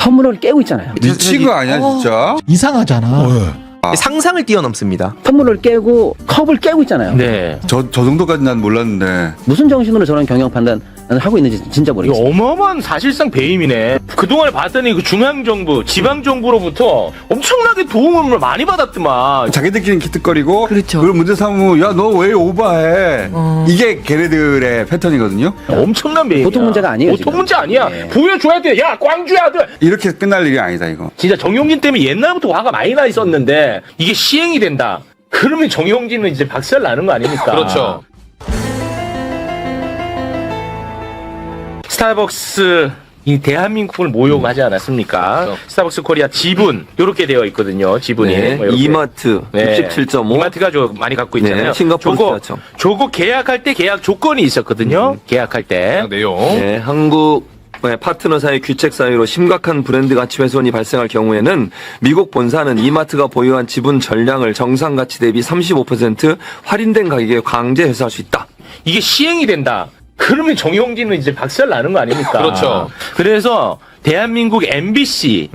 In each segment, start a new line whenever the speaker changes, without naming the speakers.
터미널을 깨고 있잖아요.
미친 거 아니야 진짜?
이상하잖아.
상상을 뛰어넘습니다.
터미널을 깨고 컵을 깨고 있잖아요.
네.
저 정도까지 난 몰랐는데.
무슨 정신으로 저런 경영 판단을 하고 있는지 진짜
이거
모르겠어요.
어마어마한 사실상 배임이네. 그동안에 봤더니 그 중앙정부, 지방정부로부터 엄청나게 도움을 많이 받았더만.
자기들끼리 기특거리고
그렇죠.
그걸 문제 삼으면 야 너 왜 오버해? 이게 걔네들의 패턴이거든요.
엄청난 배임이야.
보통 문제가 아니에요,
보통
지금.
문제 아니야.
네.
보여줘야 돼. 야, 광주의 아들.
이렇게 끝날 일이 아니다 이거.
진짜 정용진 때문에 옛날부터 화가 많이 나 있었는데 이게 시행이 된다. 그러면 정용진은 이제 박살 나는 거 아닙니까?
그렇죠.
스타벅스 이 대한민국을 모욕하지 않았습니까?
그렇죠.
스타벅스 코리아 지분 이렇게 되어 있거든요. 지분이
네,
뭐 이렇게.
이마트
네.
67.5.
이마트가 많이 갖고 있잖아요.
네, 싱가포르 지하청.
저거 계약할 때 계약 조건이 있었거든요. 계약할 때.
내용.
네, 한국 파트너사의 귀책 사유로 심각한 브랜드 가치 훼손이 발생할 경우에는 미국 본사는 이마트가 보유한 지분 전량을 정상 가치 대비 35% 할인된 가격에 강제 회수할 수 있다.
이게 시행이 된다. 그러면 정용진은 이제 박살 나는 거 아닙니까?
그렇죠.
그래서 대한민국 MBC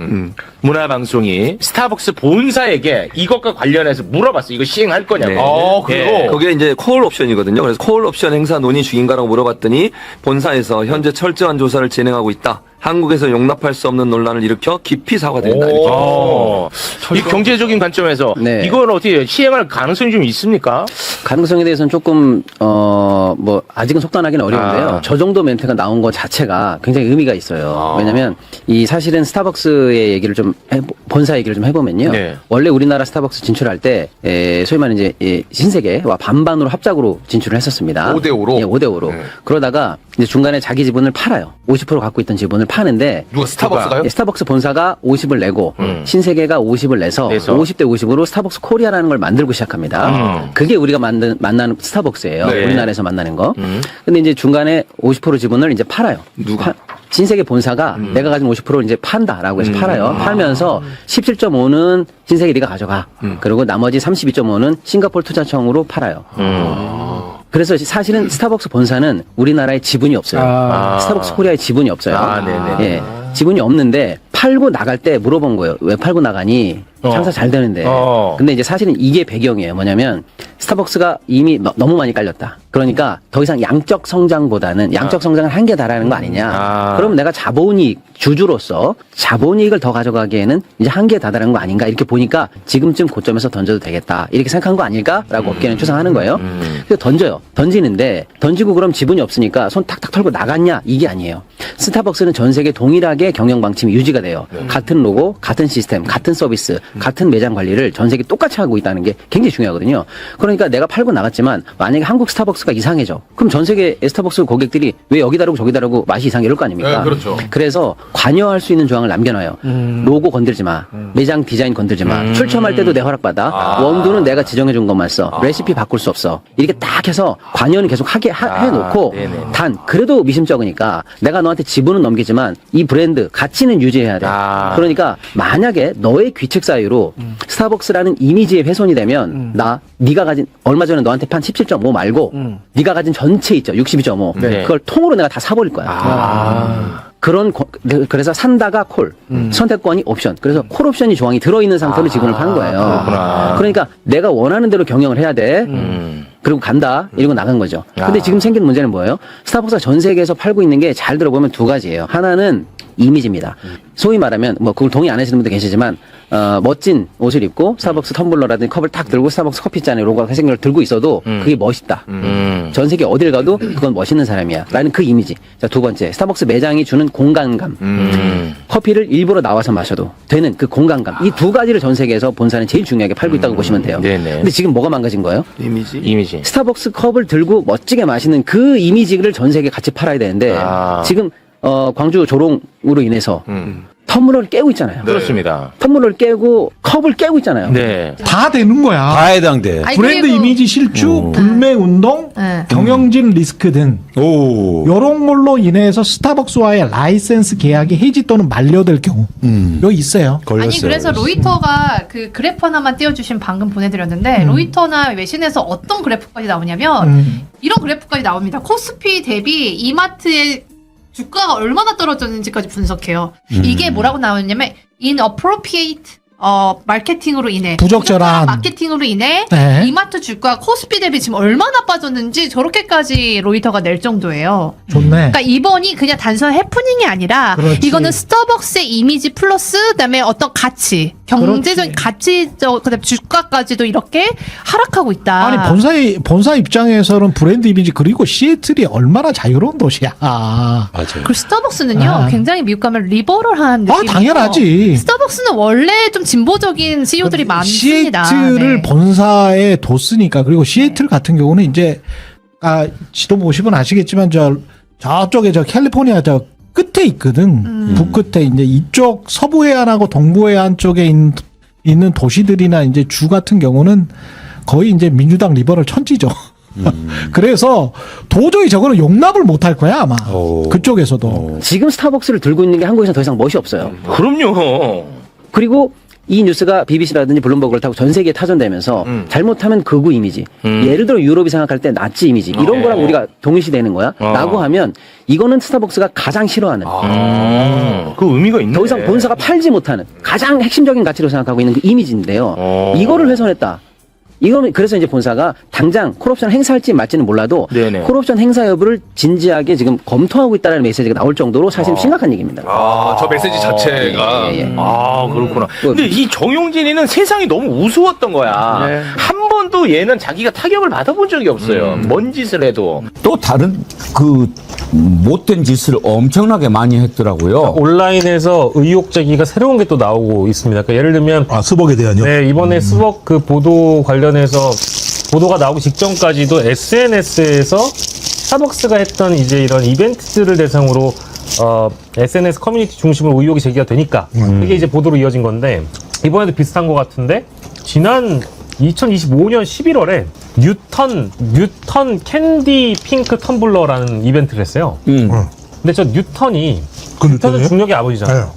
문화방송이 스타벅스 본사에게 이것과 관련해서 물어봤어요. 이거 시행할 거냐고.
네.
그리고
그게 이제 콜 옵션이거든요. 그래서 콜 옵션 행사 논의 중인가라고 물어봤더니 본사에서 현재 철저한 조사를 진행하고 있다. 한국에서 용납할 수 없는 논란을 일으켜 깊이 사과드린다. 이렇게.
이 경제적인 관점에서
네.
이건 어떻게 시행할 가능성이 좀 있습니까?
가능성에 대해서는 조금 뭐 아직은 속단하기는 어려운데요.
아.
저 정도 멘트가 나온 것 자체가 굉장히 의미가 있어요. 왜냐하면 이 사실은 스타벅스의 얘기를 좀 본사 얘기를 좀 해보면요.
네.
원래 우리나라 스타벅스 진출할 때 소위 말하는 이제 신세계와 반반으로 합작으로 진출을 했었습니다.
5대5로?
예, 5대5로.
네.
그러다가 이제 중간에 자기 지분을 팔아요. 50% 갖고 있던 지분을 파는데
누가 스타벅스가요?
예, 스타벅스 본사가 50을 내고 신세계가 50을 내서 50대 50으로 스타벅스 코리아라는 걸 만들고 시작합니다. 그게 우리가 만나는 스타벅스예요.
네.
우리나라에서 만나는 거. 근데 이제 중간에 50% 지분을 이제 팔아요.
누가?
신세계 본사가 내가 가진 50%를 이제 판다라고 해서 팔아요. 팔면서 17.5는 신세계 네가 가져가. 그리고 나머지 32.5는 싱가포르 투자청으로 팔아요. 그래서 사실은 스타벅스 본사는 우리나라에 지분이 없어요. 스타벅스 코리아에 지분이 없어요.
네네.
예, 지분이 없는데 팔고 나갈 때 물어본 거예요. 왜 팔고 나가니? 장사 잘 되는데. 근데 이제 사실은 이게 배경이에요. 뭐냐면 스타벅스가 이미 너무 많이 깔렸다. 그러니까 더 이상 양적 성장보다는 양적 성장을 한계에 달하는 거 아니냐. 그럼 내가 자본이익 주주로서 자본이익을 더 가져가기에는 이제 한계에 다다른 거 아닌가 이렇게 보니까 지금쯤 고점에서 던져도 되겠다 이렇게 생각한 거 아닐까라고 업계는 추상하는 거예요. 그래서 던져요. 던지는데 던지고 그럼 지분이 없으니까 손 탁탁 털고 나갔냐 이게 아니에요. 스타벅스는 전 세계 동일하게 경영 방침이 유지가 돼요. 같은 로고, 같은 시스템, 같은 서비스, 같은 매장 관리를 전 세계 똑같이 하고 있다는 게 굉장히 중요하거든요. 그러니까 내가 팔고 나갔지만 만약에 한국 스타벅스가 이상해져. 그럼 전 세계 스타벅스 고객들이 왜 여기 다르고 저기 다르고 맛이 이상해 이럴 거 아닙니까?
네, 그렇죠.
그래서 관여할 수 있는 조항을 남겨놔요. 로고 건들지 마. 매장 디자인 건들지 마. 출점할 때도 내 허락받아. 원두는 내가 지정해준 것만 써. 레시피 바꿀 수 없어. 이렇게 딱 해서 관여는 계속 해놓고 단 그래도 미심쩍으니까 내가 너한테 지분은 넘기지만 이 브랜드 가치는 유지해야 돼. 그러니까 만약에 너의 귀책 사유로 스타벅스라는 이미지의 훼손이 되면 네가 가진 얼마 전에 너한테 판 17.5 말고 네가 가진 전체 있죠. 62.5.
네.
그걸 통으로 내가 다 사버릴 거야. 그래서 산다가 콜, 선택권이 옵션. 그래서 콜 옵션이 조항이 들어있는 상태로 지분을 파는 거예요.
그렇구나.
그러니까 내가 원하는 대로 경영을 해야 돼. 그리고 간다. 이러고 나간 거죠. 근데 지금 생긴 문제는 뭐예요? 스타벅스가 전 세계에서 팔고 있는 게 잘 들어보면 두 가지예요. 하나는 이미지입니다. 소위 말하면 뭐 그걸 동의 안 하시는 분도 계시지만 멋진 옷을 입고 스타벅스 텀블러라든지 컵을 딱 들고 스타벅스 커피잔에 로고가 회색인 걸 들고 있어도 그게 멋있다. 전 세계 어딜 가도 그건 멋있는 사람이야. 라는 그 이미지. 자, 두 번째. 스타벅스 매장이 주는 공간감. 커피를 일부러 나와서 마셔도 되는 그 공간감. 이 두 가지를 전 세계에서 본사는 제일 중요하게 팔고 있다고 보시면 돼요.
네네.
근데 지금 뭐가 망가진 거예요?
이미지.
스타벅스 컵을 들고 멋지게 마시는 그 이미지를 전 세계에 같이 팔아야 되는데 지금 광주 조롱으로 인해서 터미널을 깨고 있잖아요.
그렇습니다.
터미널을 깨고 컵을 깨고 있잖아요.
네.
다 되는 거야.
다 해당돼.
아니,
브랜드
그리고-
이미지 실추, 불매 운동,
네.
경영진 리스크 등
오.
요런 걸로 인해서 스타벅스와의 라이센스 계약이 해지 또는 만료될 경우 여기 있어요.
걸렸어요.
아니 그래서 로이터가 그 그래프 하나만 띄워주신 방금 보내드렸는데 로이터나 외신에서 어떤 그래프까지 나오냐면 이런 그래프까지 나옵니다. 코스피 대비 이마트의 주가가 얼마나 떨어졌는지까지 분석해요. 이게 뭐라고 나오냐면 inappropriate 마케팅으로 인해
부적절한
마케팅으로 인해
네.
이마트 주가 코스피 대비 지금 얼마나 빠졌는지 저렇게까지 로이터가 낼 정도예요.
좋네.
그러니까 이번이 그냥 단순한 해프닝이 아니라
그렇지.
이거는 스타벅스의 이미지 플러스 그다음에 어떤 가치, 경제적인 가치적 그다음에 주가까지도 이렇게 하락하고 있다.
아니 본사 입장에서는 브랜드 이미지 그리고 시애틀이 얼마나 자유로운 도시야.
맞아요.
그리고 스타벅스는요
아.
굉장히 미국가면 리버럴한 느낌.
당연하지.
스타벅스는 원래 좀 진보적인 CEO들이 많습니다.
시애틀을
네.
본사에 뒀으니까. 그리고 시애틀 같은 경우는 이제 지도 보시면 아시겠지만 저쪽에 캘리포니아 끝에 있거든. 북끝에 이제 이쪽 서부 해안하고 동부 해안 쪽에 있는 도시들이나 이제 주 같은 경우는 거의 이제 민주당 리버럴 천지죠. 그래서 도저히 저거는 용납을 못할 거야 아마. 그쪽에서도.
지금 스타벅스를 들고 있는 게 한국에서는 더 이상 멋이 없어요.
그럼요.
그리고 이 뉴스가 BBC라든지 블룸버그를 타고 전 세계에 타전되면서 잘못하면 극우 이미지, 예를 들어 유럽이 생각할 때 나치 이미지 이런 거랑 우리가 동일시되는 거야 라고 하면 이거는 스타벅스가 가장 싫어하는
그 의미가 있네.
더 이상 본사가 팔지 못하는 가장 핵심적인 가치로 생각하고 있는 그 이미지인데요. 이거를 훼손했다. 이거는 그래서 이제 본사가 당장 콜옵션 행사할지 말지는 몰라도
네네.
콜옵션 행사 여부를 진지하게 지금 검토하고 있다는 메시지가 나올 정도로 사실 심각한 얘기입니다.
저 메시지 자체가.
예, 예.
그렇구나. 근데 이 정용진이는 세상이 너무 우스웠던 거야. 한 번도 얘는 자기가 타격을 받아본 적이 없어요. 뭔 짓을 해도.
또 다른 그 못된 짓을 엄청나게 많이 했더라고요.
온라인에서 의혹 제기가 새로운 게 또 나오고 있습니다. 그러니까 예를 들면
스벅에 대한요?
네, 이번에 스벅 그 보도 관련해서 보도가 나오기 직전까지도 SNS에서 스타벅스가 했던 이제 이런 이벤트들을 대상으로 SNS 커뮤니티 중심으로 의혹이 제기가 되니까 이게 이제 보도로 이어진 건데 이번에도 비슷한 것 같은데 지난 2025년 11월에 뉴턴 캔디 핑크 텀블러라는 이벤트를 했어요. 근데 저 뉴턴은 중력의 아버지잖아요.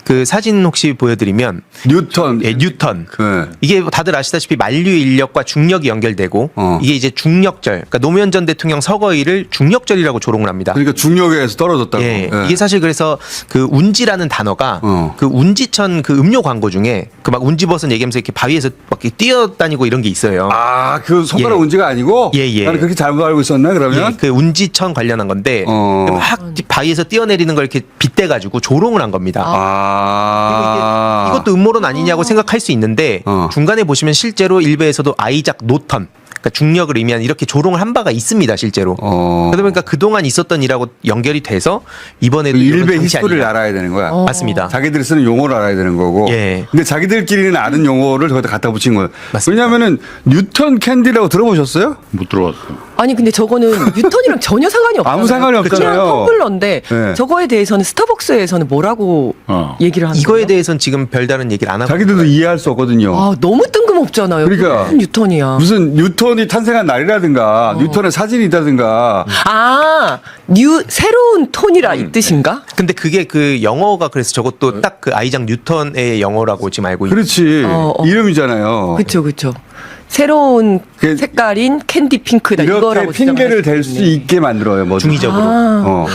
그 사진 혹시 보여드리면
뉴턴.
예, 뉴턴.
네.
이게 다들 아시다시피 만류 인력과 중력이 연결되고 이게 이제 중력절. 그러니까 노무현 전 대통령 서거일을 중력절이라고 조롱을 합니다.
그러니까 중력에서 떨어졌다고.
예,
예.
이게 사실 그래서 그 운지라는 단어가 그 운지천 그 음료 광고 중에 그 막 운지벗은 얘기하면서 이렇게 바위에서 막 이렇게 뛰어다니고 이런 게 있어요.
그 손가락
예.
운지가 아니고?
예.
나는 그렇게 잘못 알고 있었나, 그러면?
예, 그 운지천 관련한 건데 막 바위에서 뛰어내리는 걸 이렇게 빗대가지고 조롱을 한 겁니다. 그리고 이것도 음모론 아니냐고 생각할 수 있는데 중간에 보시면 실제로 일베에서도 아이작 노턴 그러니까 중력을 의미한 이렇게 조롱을 한 바가 있습니다 실제로. 그러다 보니까 그동안 있었던 일하고 연결이 돼서 이번에도
일베 히스토리를 알아야 되는 거야.
맞습니다.
자기들이 쓰는 용어를 알아야 되는 거고.
예.
근데 자기들끼리는 아는 용어를 거기다 갖다 붙인 거예요.
맞습니다.
왜냐면은 뉴턴 캔디라고 들어보셨어요?
못 들어왔어요.
아니 근데 저거는 뉴턴이랑 전혀 상관이 없잖아요.
아무 상관이 없잖아요.
그냥 텀블러인데
네.
저거에 대해서는 스타벅스에서는 뭐라고 얘기를 하는
이거에
거예요?
대해서는 지금 별다른 얘기를 안 하고
자기들도 이해할 수 없거든요.
너무 뜬금없잖아요.
그러니까.
무슨 뉴턴이야.
무슨 뉴턴이 탄생한 날이라든가 뉴턴의 사진이 있다든가
새로운 톤이라 이 뜻인가?
근데 그게 그 영어가 그래서 저것도 딱 그 아이작 뉴턴의 영어라고 지금 알고 있는.
그렇지. 이름이잖아요.
그렇죠. 새로운 색깔인 캔디 핑크다
이렇게
이거라고
핑계를 댈 수 있게 만들어요. 뭐든.
중의적으로.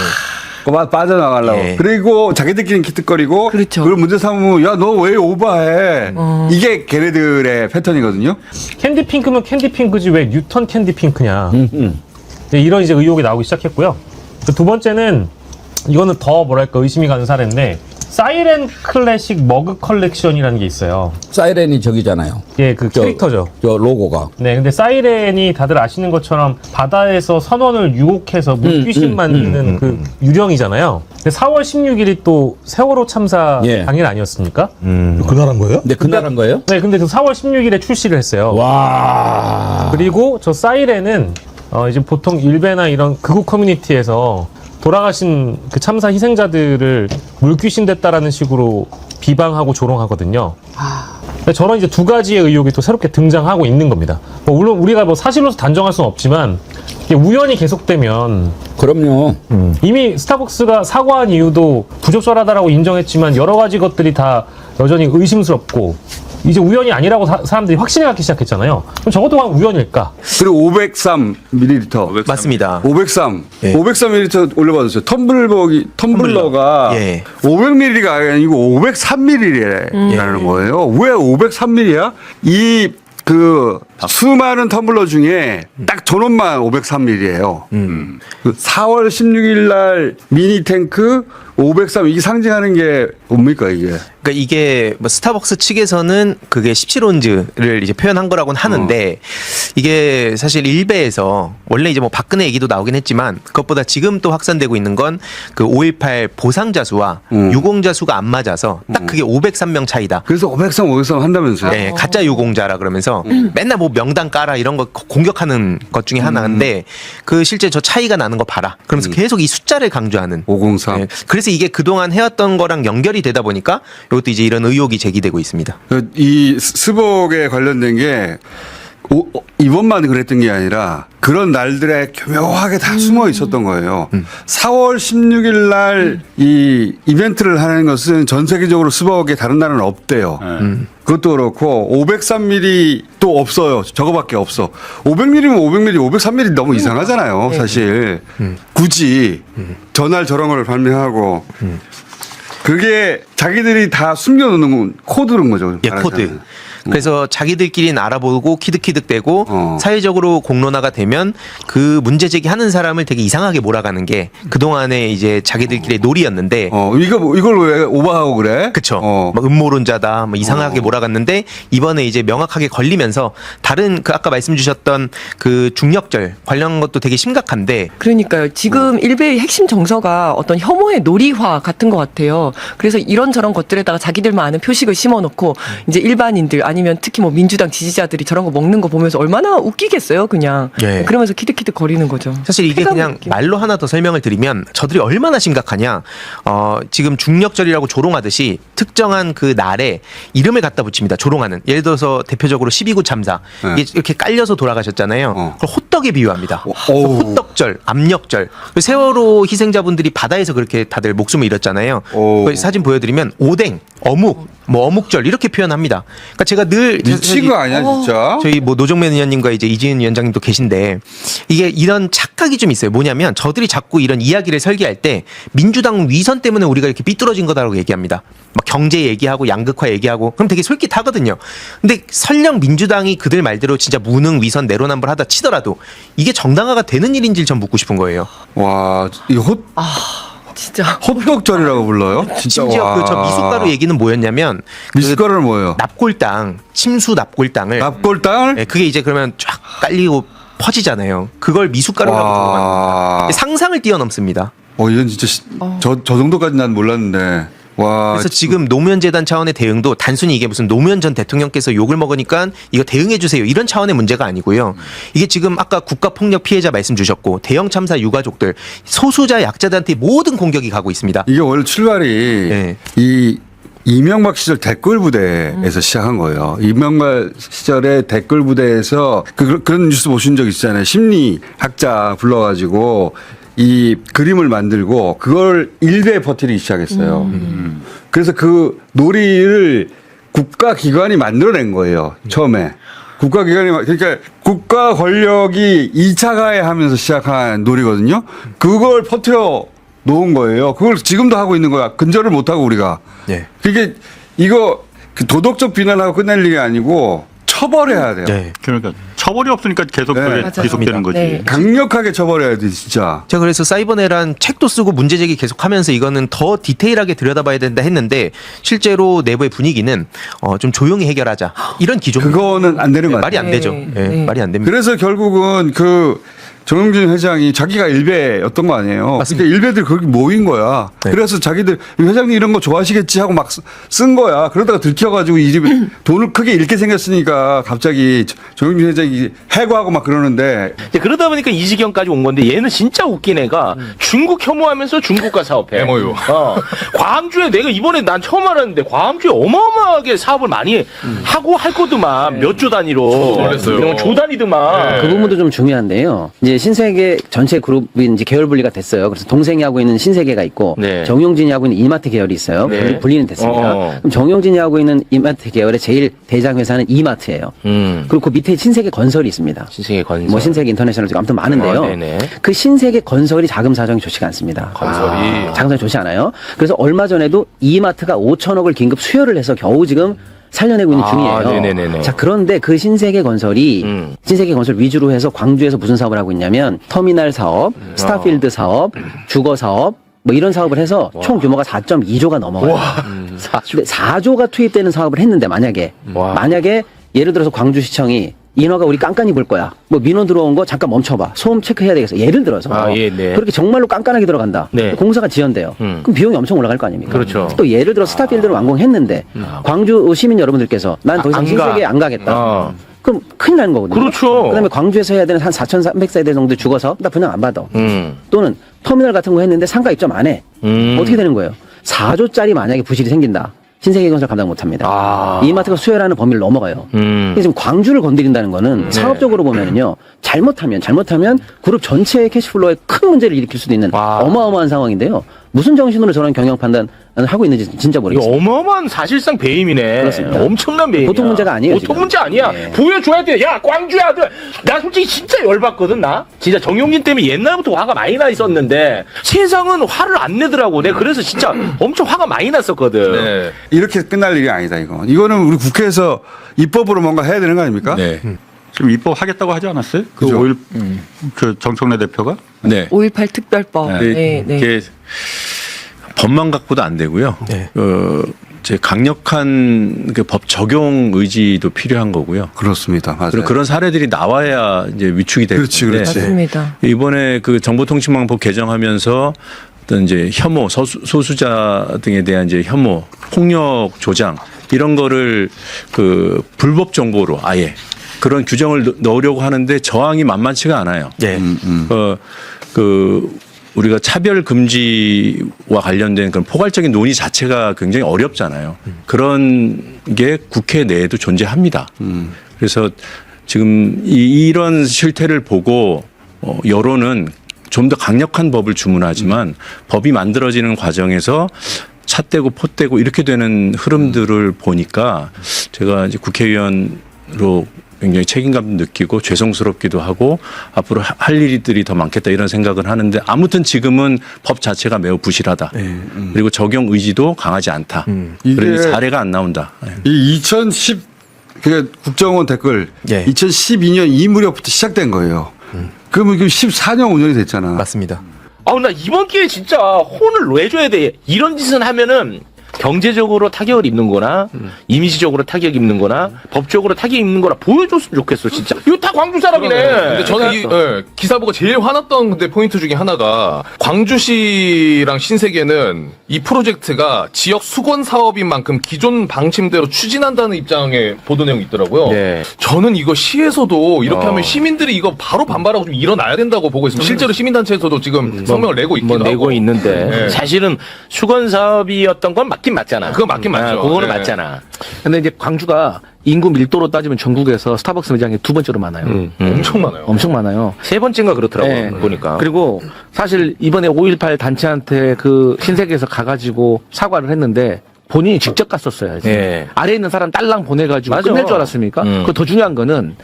빠져나가려고.
예.
그리고 자기들끼리 기특거리고
그렇죠.
그걸 문제 삼으면 야 너 왜 오버해. 이게 걔네들의 패턴이거든요.
캔디 핑크면 캔디 핑크지 왜 뉴턴 캔디 핑크냐. 네, 이런 이제 의혹이 나오기 시작했고요. 두 번째는 이거는 더 뭐랄까 의심이 가는 사례인데 사이렌 클래식 머그 컬렉션이라는 게 있어요.
사이렌이 저기잖아요.
예, 그 캐릭터죠.
저 로고가.
네, 근데 사이렌이 다들 아시는 것처럼 바다에서 선원을 유혹해서 물귀신 만드는 그 유령이잖아요. 근데 4월 16일이 또 세월호 참사 당일 아니었습니까?
그날 한 거예요?
네, 그날 한 거예요?
네, 근데 그 4월 16일에 출시를 했어요.
와.
그리고 저 사이렌은 이제 보통 일베나 이런 극우 커뮤니티에서 돌아가신 그 참사 희생자들을 물귀신 됐다라는 식으로 비방하고 조롱하거든요. 저런 이제 두 가지의 의혹이 또 새롭게 등장하고 있는 겁니다. 물론 우리가 사실로서 단정할 수는 없지만 이게 우연히 계속되면
그럼요.
이미 스타벅스가 사과한 이유도 부적절하다라고 인정했지만 여러 가지 것들이 다 여전히 의심스럽고 이제 우연이 아니라고 사람들이 확신해 갖기 시작했잖아요. 그럼 저것도 그냥 우연일까?
그리고 503ml.
맞습니다.
503.
예.
503ml 올려봐주세요. 텀블러가
예.
500ml가 아니고 503ml라는 거예요. 왜 503ml야? 수많은 텀블러 중에 딱 저놈만 503ml예요. 4월 16일 날 미니 탱크 503 이게 상징하는 게 뭡니까 이게?
그러니까 이게 뭐 스타벅스 측에서는 그게 17온즈를 이제 표현한 거라고는 하는데 이게 사실 일베에서 원래 이제 뭐 박근혜 얘기도 나오긴 했지만 그것보다 지금 또 확산되고 있는 건 그 5.18 보상자 수와 유공자 수가 안 맞아서 딱 그게 503명 차이다.
그래서 503 한다면서요?
네, 가짜 유공자라 그러면서 맨날 뭐 명단 깔아 이런 거 공격하는 것 중에 하나인데 그 실제 저 차이가 나는 거 봐라. 그러면서 계속 이 숫자를 강조하는
503.
네, 그래서 이게 그동안 해왔던 거랑 연결이 되다 보니까 이것도 이제 이런 의혹이 제기되고 있습니다.
이 스벅에 관련된 게 이번만 그랬던 게 아니라 그런 날들에 교묘하게 다 숨어 있었던 거예요. 4월 16일 날 이 이벤트를 하는 것은 전 세계적으로 스벅에 다른 나라는 없대요. 그것도 그렇고 503ml 또 없어요. 저거밖에 없어. 500ml면 500ml, 503ml 너무 이상하잖아요. 사실 굳이 전날 저런 걸 발명하고 그게 자기들이 다 숨겨놓는 코드인 거죠.
예, 코드. 그래서 자기들끼리는 알아보고 키득키득대고 사회적으로 공론화가 되면 그 문제 제기하는 사람을 되게 이상하게 몰아가는 게 그동안에 이제 자기들끼리의 놀이였는데
이걸 왜 오버하고 그래?
그쵸. 막 음모론자다 뭐 이상하게 몰아갔는데 이번에 이제 명확하게 걸리면서 다른 그 아까 말씀 주셨던 그 중력절 관련 것도 되게 심각한데
그러니까요. 지금 일베의 핵심 정서가 어떤 혐오의 놀이화 같은 것 같아요. 그래서 이런저런 것들에다가 자기들만 아는 표식을 심어놓고 이제 일반인들 아니면 특히 뭐 민주당 지지자들이 저런 거 먹는 거 보면서 얼마나 웃기겠어요, 그냥.
예.
그러면서 키득키득 거리는 거죠.
사실 이게 그냥 말로 하나 더 설명을 드리면 저들이 얼마나 심각하냐. 지금 중력절이라고 조롱하듯이 특정한 그 날에 이름을 갖다 붙입니다. 조롱하는. 예를 들어서 대표적으로 12구 참사. 이게 이렇게 깔려서 돌아가셨잖아요. 그걸 호떡에 비유합니다. 호떡절, 압력절. 세월호 희생자분들이 바다에서 그렇게 다들 목숨을 잃었잖아요. 그 사진 보여드리면 오뎅, 어묵, 뭐 어묵절 이렇게 표현합니다. 그러니까 제가 늘
미친 거 아니야 진짜?
저희 뭐 노정면 의원님과 이제 이지은 위원장님도 계신데 이게 이런 착각이 좀 있어요. 뭐냐면 저들이 자꾸 이런 이야기를 설계할 때 민주당 위선 때문에 우리가 이렇게 삐뚤어진 거다라고 얘기합니다. 막 경제 얘기하고 양극화 얘기하고 그럼 되게 솔깃하거든요. 근데 설령 민주당이 그들 말대로 진짜 무능 위선 내로남불하다 치더라도 이게 정당화가 되는 일인지 전 묻고 싶은 거예요.
와,
진짜
호떡절이라고 불러요? 진짜
심지어 그 저 미숫가루 얘기는 뭐였냐면
미숫가루는 뭐예요?
납골당, 침수 납골당을
납골당을?
네, 그게 이제 그러면 쫙 깔리고 퍼지잖아요. 그걸 미숫가루라고 조롱합니다. 상상을 뛰어넘습니다.
이건 진짜 저 정도까지 난 몰랐는데. 와.
그래서 지금 노무현재단 차원의 대응도 단순히 이게 무슨 노무현 전 대통령께서 욕을 먹으니까 이거 대응해 주세요 이런 차원의 문제가 아니고요. 이게 지금 아까 국가폭력 피해자 말씀 주셨고 대형 참사 유가족들 소수자 약자들한테 모든 공격이 가고 있습니다.
이게 원래 출발이 이 이명박 시절 댓글 부대에서 시작한 거예요. 이명박 시절에 댓글 부대에서 그런 뉴스 보신 적 있잖아요. 심리학자 불러가지고 이 그림을 만들고 그걸 일대에 퍼뜨리기 시작했어요. 그래서 그 놀이를 국가기관이 만들어낸 거예요. 처음에. 그러니까 국가 권력이 2차 가해하면서 시작한 놀이거든요. 그걸 퍼뜨려 놓은 거예요. 그걸 지금도 하고 있는 거야. 근절을 못하고 우리가. 그게 이거 도덕적 비난하고 끝낼 일이 아니고 처벌해야 돼요.
네.
그러니까 처벌이 없으니까 계속 그게 지속되는 거지.
네.
강력하게 처벌해야 돼 진짜.
제가 그래서 사이버네란 책도 쓰고 문제 제기 계속하면서 이거는 더 디테일하게 들여다봐야 된다 했는데 실제로 내부의 분위기는 좀 조용히 해결하자 이런 기조.
그거는 안 되는 거
말이
같아요.
안 되죠. 말이 안 됩니다.
그래서 결국은 정영진 회장이 자기가 일베였던 거 아니에요.
맞습니다.
그러니까 일베들 거기 모인 거야. 그래서 자기들 회장님 이런 거 좋아하시겠지 하고 막 쓴 거야. 그러다가 들켜가지고 이 집에 돈을 크게 잃게 생겼으니까 갑자기 정영진 회장이 해고하고 막 그러는데.
그러다 보니까 이 지경까지 온 건데 얘는 진짜 웃긴 애가 중국 혐오하면서 중국과 사업해.
MOU.
광주에 내가 이번에 난 처음 알았는데 광주에 어마어마하게 사업을 많이 하고 할 거더만 몇 조 단위로.
그랬어요.
이런 조 단위더만.
그 부분도 좀 중요한데요. 이제 신세계 전체 그룹이 이제 계열 분리가 됐어요. 그래서 동생이 하고 있는 신세계가 있고
네.
정용진이 하고 있는 이마트 계열이 있어요.
네.
분리는 됐습니다. 그럼 정용진이 하고 있는 이마트 계열의 제일 대장 회사는 이마트예요. 그리고 그 밑에 신세계 건설이 있습니다.
신세계 건설.
뭐 신세계 인터내셔널 아무튼 많은데요.
네네.
그 신세계 건설이 자금 사정이 좋지가 않습니다.
건설이.
자금 사정이 좋지 않아요. 그래서 얼마 전에도 이마트가 5천억을 긴급 수혈을 해서 겨우 지금 살려내고 있는 중이에요.
네네네네.
자, 그런데 그 신세계 건설이 신세계 건설 위주로 해서 광주에서 무슨 사업을 하고 있냐면 터미널 사업, 스타필드 사업, 주거 사업 뭐 이런 사업을 해서 총 규모가 4.2조가 넘어가요. 근데 4조가 투입되는 사업을 했는데 만약에 예를 들어서 광주시청이 인허가 우리 깐깐히 볼 거야. 뭐 민원 들어온 거 잠깐 멈춰봐. 소음 체크해야 되겠어. 예를 들어서
네.
그렇게 정말로 깐깐하게 들어간다.
네.
공사가 지연돼요. 그럼 비용이 엄청 올라갈 거 아닙니까?
그렇죠.
또 예를 들어 스타필드를 완공했는데 광주 시민 여러분들께서 난 더 이상 신세계에 안 가겠다. 그럼 큰일 나는 거거든요.
그렇죠.
그다음에 광주에서 해야 되는 한 4,300세대 정도 죽어서 나 분양 안 받아. 또는 터미널 같은 거 했는데 상가 입점 안 해. 어떻게 되는 거예요? 4조짜리 만약에 부실이 생긴다. 신세계 건설 감당 못합니다. 이마트가 수혈하는 범위를 넘어가요. 그래서 지금 광주를 건드린다는 거는 사업적으로 보면은요, 잘못하면 그룹 전체의 캐시플로우에 큰 문제를 일으킬 수도 있는 어마어마한 상황인데요. 무슨 정신으로 저런 경영 판단을 하고 있는지 진짜 모르겠어요.
이거 어마어마한 사실상 배임이네.
그렇습니다.
엄청난 배임이야.
보통 문제가 아니에요.
보통
지금.
문제 아니야.
네.
보여줘야 돼. 야, 광주의 아들. 나 솔직히 진짜 열받거든, 나. 진짜 정용진 때문에 옛날부터 화가 많이 나 있었는데 세상은 화를 안 내더라고. 내가 그래서 진짜 엄청 화가 많이 났었거든.
네. 이렇게 끝날 일이 아니다, 이거. 이거는 우리 국회에서 입법으로 뭔가 해야 되는 거 아닙니까?
네.
지금 입법하겠다고 하지 않았어요?
그죠.
그 정청래 대표가?
네.
5.18 특별법. 네.
이게 법만 갖고도 안 되고요. 제 강력한 그 법 적용 의지도 필요한 거고요.
그렇습니다. 맞아요.
그리고 그런 사례들이 나와야 이제 위축이 되는
그렇지.
맞습니다.
이번에 그 정보통신망법 개정하면서 어떤 이제 혐오, 소수자 등에 대한 이제 혐오, 폭력 조장 이런 거를 그 불법 정보로 아예 그런 규정을 넣으려고 하는데 저항이 만만치가 않아요.
네.
우리가 차별 금지와 관련된 그런 포괄적인 논의 자체가 굉장히 어렵잖아요. 그런 게 국회 내에도 존재합니다. 그래서 지금 이런 실태를 보고 여론은 좀 더 강력한 법을 주문하지만 법이 만들어지는 과정에서 찻대고 포대고 이렇게 되는 흐름들을 보니까 제가 이제 국회의원으로 굉장히 책임감도 느끼고 죄송스럽기도 하고 앞으로 할 일들이 더 많겠다 이런 생각을 하는데 아무튼 지금은 법 자체가 매우 부실하다. 그리고 적용 의지도 강하지 않다. 그래서 사례가 안 나온다.
이 2010 그러니까 국정원 댓글 2012년 이 무렵부터 시작된 거예요. 그러면 지금 14년 5년이 됐잖아.
맞습니다.
나 이번 기회에 진짜 혼을 내줘야 돼. 이런 짓을 하면은 경제적으로 타격을 입는 거나 이미지적으로 타격 입는 거나 법적으로 타격 입는 거나 보여줬으면 좋겠어 진짜. 이거 다 광주 사람이네.
근데 저는 이 기사 보고 제일 화났던 근데 포인트 중에 하나가 광주시랑 신세계는 이 프로젝트가 지역 수건 사업인 만큼 기존 방침대로 추진한다는 입장의 보도 내용이 있더라고요.
네.
저는 이거 시에서도 이렇게 하면 시민들이 이거 바로 반발하고 좀 일어나야 된다고 보고 있습니다. 실제로 시민단체에서도 지금 성명을 내고 있기도 하고.
내고 있는데
네.
사실은 수건 사업이었던 건 맞긴 맞잖아.
그건 맞긴 맞죠.
그거는
네.
맞잖아.
근데 이제 광주가 인구 밀도로 따지면 전국에서 스타벅스 매장이 두 번째로 많아요.
엄청 많아요.
엄청 많아요.
세 번째인가 그렇더라고
네.
보니까.
그리고 사실 이번에 5.18 단체한테 그 신세계에서 가가지고 사과를 했는데 본인이 직접 갔었어야지.
네.
아래에 있는 사람 딸랑 보내가지고
맞아.
끝낼 줄 알았습니까? 그거 더 중요한 거는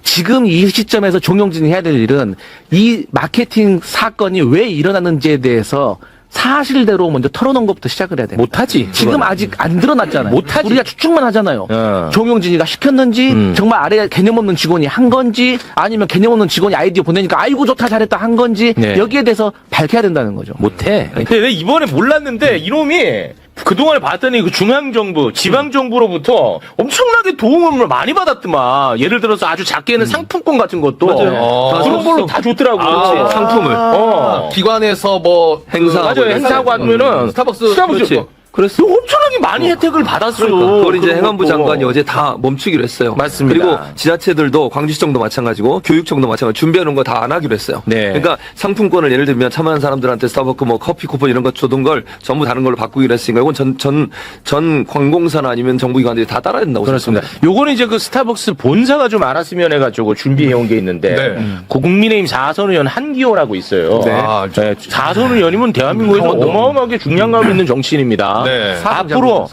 지금 이 시점에서 종용진이 해야 될 일은 이 마케팅 사건이 왜 일어났는지에 대해서 사실대로 먼저 털어놓은 것부터 시작을 해야 돼.
못하지.
지금
그거는.
아직 안 드러났잖아요.
못하지.
우리가 추측만 하잖아요. 종용진이가 시켰는지 정말 아래 개념 없는 직원이 한 건지 아니면 개념 없는 직원이 아이디어 보내니까 아이고 좋다 잘했다 한 건지
네.
여기에 대해서 밝혀야 된다는 거죠.
못해. 근데 내가 이번에 몰랐는데 이놈이 그동안에 봤더니 그 중앙정부, 지방정부로부터 엄청나게 도움을 많이 받았더만. 예를 들어서 아주 작게는 상품권 같은 것도.
맞아요.
그런 걸로 다 줬더라고.
상품을. 기관에서 뭐
행사. 맞아요. 행사하고 하면은
스타벅스.
그렇지. 그래서 엄청나게 많이 혜택을 받았어요.
그러니까. 그걸 이제
그런
행안부
것도.
장관이 어제 다 멈추기로 했어요.
맞습니다.
그리고 지자체들도 광주시청도 마찬가지고 교육청도 마찬가지고 준비하는 거 다 안 하기로 했어요.
네.
그러니까 상품권을 예를 들면 참여하는 사람들한테 스타벅스 뭐 커피 쿠폰 이런 거 주던 걸 전부 다른 걸로 바꾸기로 했으니까 이건 전 관공사나 아니면 정부기관들이 다 따라야 된다고
그렇습니다.
생각합니다.
요거는 이제 그 스타벅스 본사가 좀 알았으면 해가지고 준비해온 게 있는데
네.
국민의힘 4선 의원 한기호라고 있어요.
네.
아, 4선 의원이면 대한민국에서 어마어마하게 중량감 있는 정치인입니다.
네.
앞으로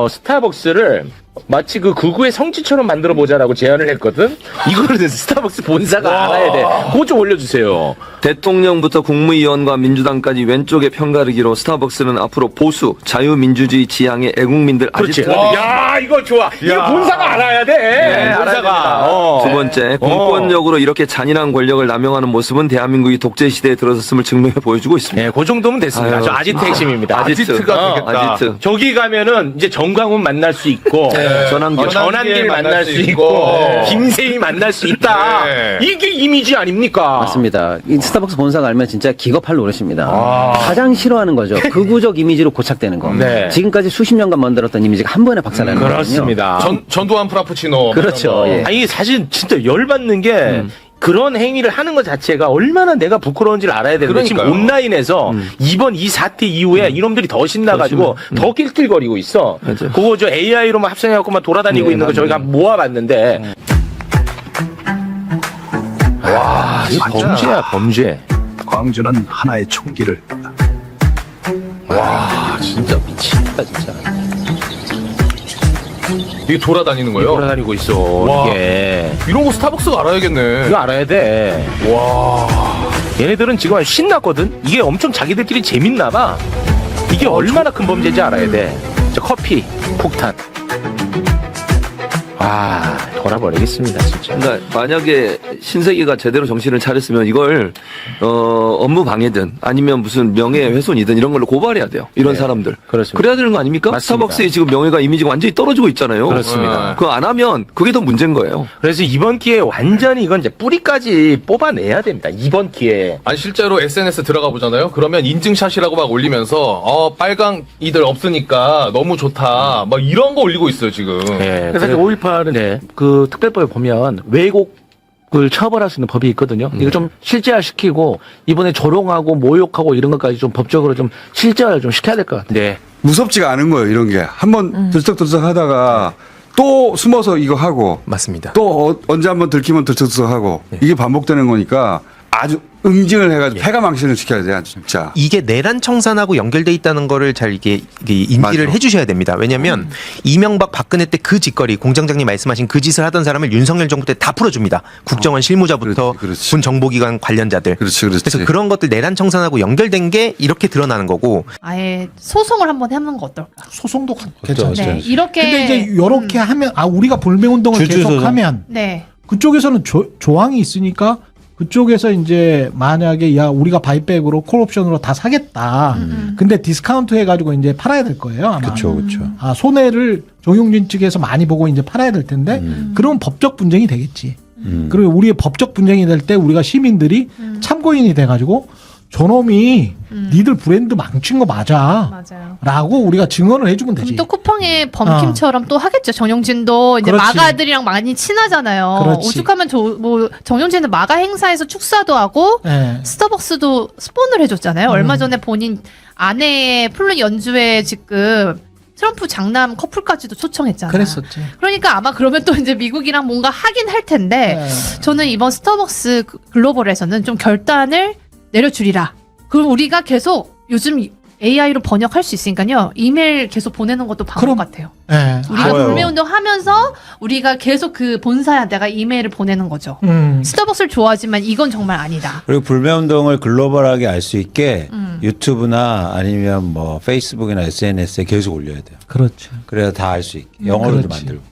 스타벅스를 마치 그 극우의 성지처럼 만들어 보자라고 제안을 했거든. 이거는 스타벅스 본사가 알아야 돼. 그거 좀 올려주세요.
대통령부터 국무위원과 민주당까지 왼쪽에 편가르기로 스타벅스는 앞으로 보수 자유민주주의 지향의 애국민들
그렇지.
아지트가
야, 이거 좋아. 이거 본사가 알아야 돼.
네,
본사가.
두 번째, 공권력으로 이렇게 잔인한 권력을 남용하는 모습은 대한민국이 독재 시대에 들어섰음을 증명해 보여주고 있습니다.
네, 그 정도면 됐습니다.
아유,
저 아지트 핵심입니다.
아지트가 되겠다.
아지트.
저기 가면은 이제 정광훈 만날 수 있고, 전환길 만날 수 있고, 김세희 만날 수 있다.
네.
이게 이미지 아닙니까?
맞습니다. 이 스타벅스 본사가 알면 진짜 기겁할 노릇입니다. 가장 싫어하는 거죠. 극우적 이미지로 고착되는 거.
네.
지금까지 수십 년간 만들었던 이미지가 한 번에 박살나는 거거든요.
그렇습니다.
전두환 프라푸치노.
그렇죠. 예.
아니, 사실 진짜 열받는 게, 그런 행위를 하는 것 자체가 얼마나 내가 부끄러운지를 알아야 되는데 지금
그러니까요.
온라인에서 이번 이 사태 이후에 이놈들이 더 신나가지고 더 낄낄거리고 있어.
맞아요.
그거 저 AI로만 합성해갖고만 돌아다니고 있는 거 저희가 모아봤는데 와, 이 범죄야 범죄.
광주는 하나의 총기를
와, 진짜 미친다 진짜.
이게 돌아다니는 거예요?
돌아다니고 있어.
와.
이게
이런 거 스타벅스가 알아야겠네.
이거 알아야 돼.
와.
얘네들은 지금 신났거든. 이게 엄청 자기들끼리 재밌나 봐. 이게 얼마나 큰 범죄인지 알아야 돼. 저 커피 폭탄. 아, 돌아버리겠습니다 진짜.
그러니까 만약에 신세계가 제대로 정신을 차렸으면 이걸 업무 방해든 아니면 무슨 명예훼손이든 이런 걸로 고발해야 돼요. 이런 사람들.
그렇습니다.
그래야 되는 거 아닙니까?
맞습니다.
스타벅스의 지금 명예가 이미지가 완전히 떨어지고 있잖아요.
그렇습니다.
그거 안 하면 그게 더 문제인 거예요.
그래서 이번 기회에 완전히 이건 이제 뿌리까지 뽑아내야 됩니다. 이번 기회에.
아니 실제로 SNS 들어가 보잖아요. 그러면 인증샷이라고 막 올리면서 빨강 이들 없으니까 너무 좋다. 막 이런 거 올리고 있어요 지금.
네,
그래서 5.18은 그 특별법에 보면 왜곡을 처벌할 수 있는 법이 있거든요. 이거 좀 실제화시키고 이번에 조롱하고 모욕하고 이런 것까지 좀 법적으로 좀 실제화를 좀 시켜야 될 것 같아요.
네.
무섭지가 않은 거예요, 이런 게. 한번 들썩들썩 하다가 또 숨어서 이거 하고.
맞습니다.
또 언제 한번 들키면 들썩들썩 하고. 이게 반복되는 거니까 아주 응징을 해가지고 폐가망신을 시켜야 돼, 아주 진짜.
이게 내란 청산하고 연결돼 있다는 거를 잘 이게 인지를
맞아.
해주셔야 됩니다. 왜냐하면 이명박 박근혜 때 그 짓거리 공장장님 말씀하신 그 짓을 하던 사람을 윤석열 정부 때 다 풀어줍니다. 국정원 실무자부터
그렇지.
군 정보기관 관련자들.
그렇지.
그래서 그런 것들 내란 청산하고 연결된 게 이렇게 드러나는 거고.
아예 소송을 한번 해보는 거 어떨까?
소송도 괜찮죠.
네, 이렇게.
근데 이제 요렇게 하면 우리가 불매운동을 계속하면
네.
그쪽에서는 조항이 있으니까 그쪽에서 이제 만약에 야 우리가 바이백으로 콜옵션으로 다 사겠다. 근데 디스카운트 해가지고 이제 팔아야 될 거예요 아마.
그렇죠.
손해를 정용진 측에서 많이 보고 이제 팔아야 될 텐데 그럼 법적 분쟁이 되겠지. 그리고 우리의 법적 분쟁이 될 때 우리가 시민들이 참고인이 돼가지고 저놈이 니들 브랜드 망친 거 맞아.
맞아요.
라고 우리가 증언을 해주면 되지.
그럼 또 쿠팡의 범킴처럼 또 하겠죠. 정용진도 이제
그렇지.
마가들이랑 많이 친하잖아요.
그렇지.
오죽하면 정용진은 마가 행사에서 축사도 하고
네.
스타벅스도 스폰을 해줬잖아요. 얼마 전에 본인 아내의 플룻 연주회 지금 트럼프 장남 커플까지도 초청했잖아요.
그랬었지.
그러니까 아마 그러면 또 이제 미국이랑 뭔가 하긴 할 텐데 저는 이번 스타벅스 글로벌에서는 좀 결단을 내려주리라. 그럼 우리가 계속 요즘 AI로 번역할 수 있으니까요. 이메일 계속 보내는 것도 방법 같아요.
네.
우리가 불매운동 하면서 우리가 계속 그 본사에다가 이메일을 보내는 거죠. 스타벅스를 좋아하지만 이건 정말 아니다.
그리고 불매운동을 글로벌하게 알 수 있게 유튜브나 아니면 뭐 페이스북이나 SNS에 계속 올려야 돼요.
그렇죠.
그래야 다 알 수 있게 영어로도 만들고.